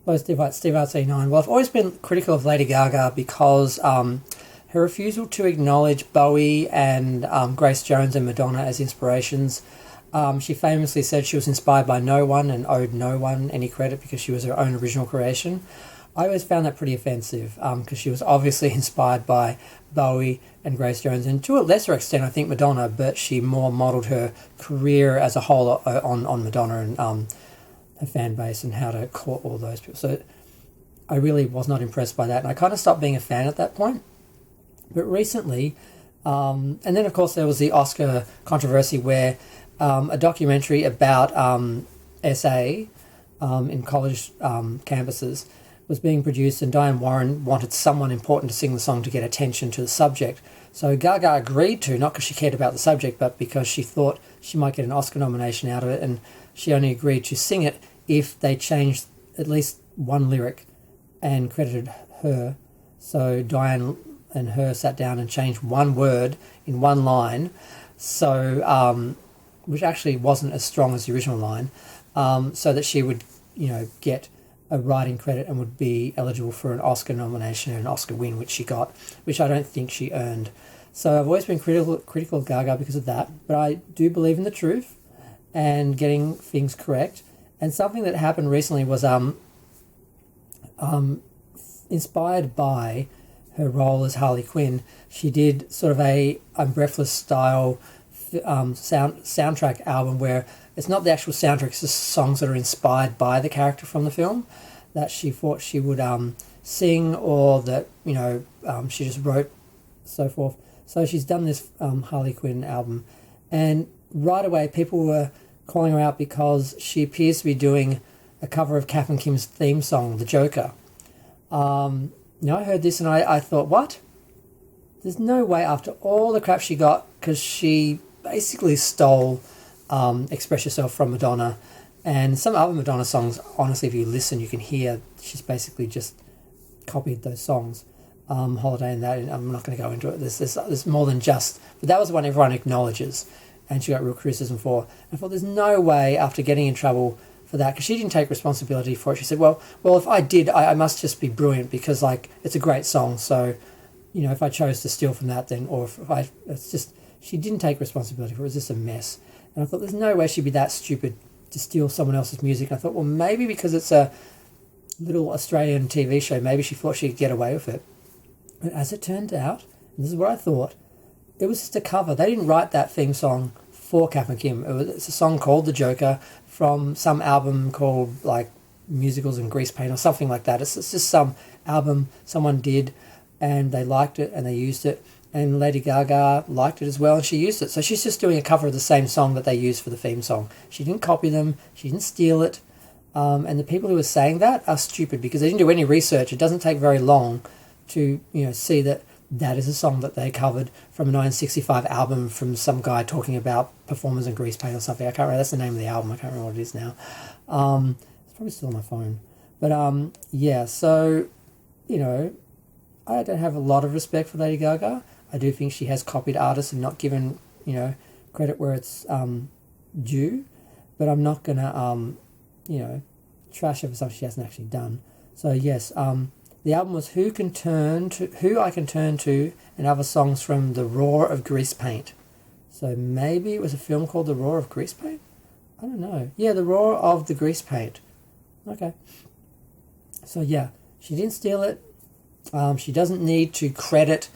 Hello, Steve Arts 89. Well, I've always been critical of Lady Gaga because her refusal to acknowledge Bowie and Grace Jones and Madonna as inspirations. She famously said she was inspired by no one and owed no one any credit because she was her own original creation. I always found that pretty offensive because she was obviously inspired by Bowie and Grace Jones, and to a lesser extent, I think Madonna, but she more modelled her career as a whole on Madonna and her fan base and how to court all those people. So I really was not impressed by that, and I kind of stopped being a fan at that point. But recently, and then of course there was the Oscar controversy where a documentary about SA in college campuses was being produced, and Diane Warren wanted someone important to sing the song to get attention to the subject. So Gaga agreed to, not because she cared about the subject, but because she thought she might get an Oscar nomination out of it, and she only agreed to sing it if they changed at least one lyric and credited her. So Diane and her sat down and changed one word in one line, so which actually wasn't as strong as the original line, so that she would, get a writing credit and would be eligible for an Oscar nomination and an Oscar win, which she got, which I don't think she earned. So I've always been critical of Gaga because of that, but I do believe in the truth and getting things correct. And something that happened recently was inspired by her role as Harley Quinn. She did sort of a I'm Breathless style soundtrack album where it's not the actual soundtrack, it's just songs that are inspired by the character from the film that she thought she would sing, or that she just wrote, so forth. So she's done this Harley Quinn album, and right away people were calling her out because she appears to be doing a cover of Kath Kim's theme song, The Joker. I heard this and I thought, what? There's no way, after all the crap she got, because she basically stole Express Yourself from Madonna, and some other Madonna songs, honestly, if you listen, you can hear she's basically just copied those songs. Holiday and that, and I'm not going to go into it. There's more than just, but that was the one everyone acknowledges, and she got real criticism for. I thought there's no way, after getting in trouble for that, because she didn't take responsibility for it. She said, well, if I did, I must just be brilliant because it's a great song. So, if I chose to steal from that, then, or if I, it's just, she didn't take responsibility for it. It was just a mess. And I thought there's no way she'd be that stupid to steal someone else's music. And I thought, well, maybe because it's a little Australian TV show, maybe she thought she'd get away with it. But as it turned out, and this is what I thought, it was just a cover. They didn't write that theme song for Kath Kim. It's a song called The Joker from some album called Musicals and Grease Paint or something like that. It's just some album someone did and they liked it and they used it, and Lady Gaga liked it as well and she used it. So she's just doing a cover of the same song that they used for the theme song. She didn't copy them, she didn't steal it, and the people who are saying that are stupid because they didn't do any research. It doesn't take very long to see that is a song that they covered from a 1965 album from some guy talking about performers and grease paint or something. I can't remember. That's the name of the album. I can't remember what it is now. It's probably still on my phone. But yeah, so, I don't have a lot of respect for Lady Gaga. I do think she has copied artists and not given, credit where it's due. But I'm not going to, trash her for something she hasn't actually done. So yes, the album was Who I Can Turn To, and other songs from The Roar of Grease Paint. So maybe it was a film called The Roar of Grease Paint? I don't know. Yeah, The Roar of the Grease Paint. Okay. So yeah, she didn't steal it. She doesn't need to credit,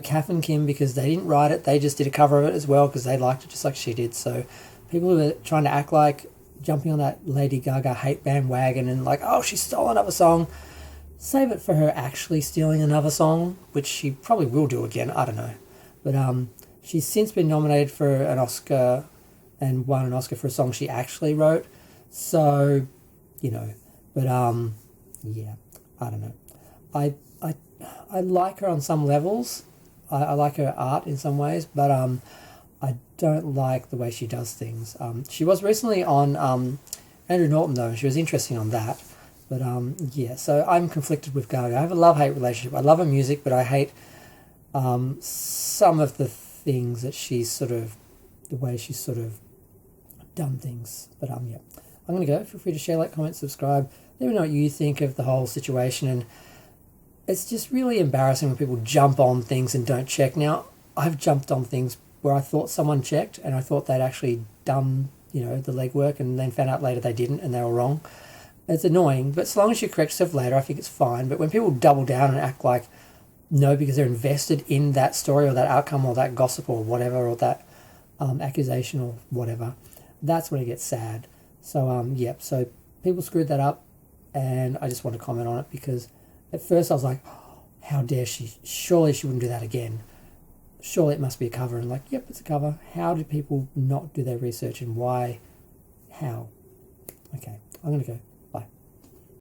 Kath and Kim because they didn't write it. They just did a cover of it as well because they liked it just like she did. So people who are trying to act like jumping on that Lady Gaga hate bandwagon and she stole another song, save it for her actually stealing another song, which she probably will do again. I don't know. But she's since been nominated for an Oscar and won an Oscar for a song she actually wrote. So, but yeah, I don't know. I like her on some levels. I like her art in some ways, but I don't like the way she does things. She was recently on Andrew Norton though, and she was interesting on that. But yeah, so I'm conflicted with Gaga. I have a love-hate relationship. I love her music, but I hate some of the things that the way she's sort of done things. But yeah. I'm going to go. Feel free to share, like, comment, subscribe. Let me know what you think of the whole situation. And it's just really embarrassing when people jump on things and don't check. Now, I've jumped on things where I thought someone checked and I thought they'd actually done, the legwork, and then found out later they didn't and they were wrong. It's annoying, but as long as you correct stuff later, I think it's fine. But when people double down and act like no because they're invested in that story or that outcome or that gossip or whatever, or that accusation or whatever, that's when it gets sad. So, so people screwed that up, and I just want to comment on it because at first I was like, oh, how dare she? Surely she wouldn't do that again. Surely it must be a cover. And like, yep, it's a cover. How did people not do their research, and why? How? Okay, I'm going to go.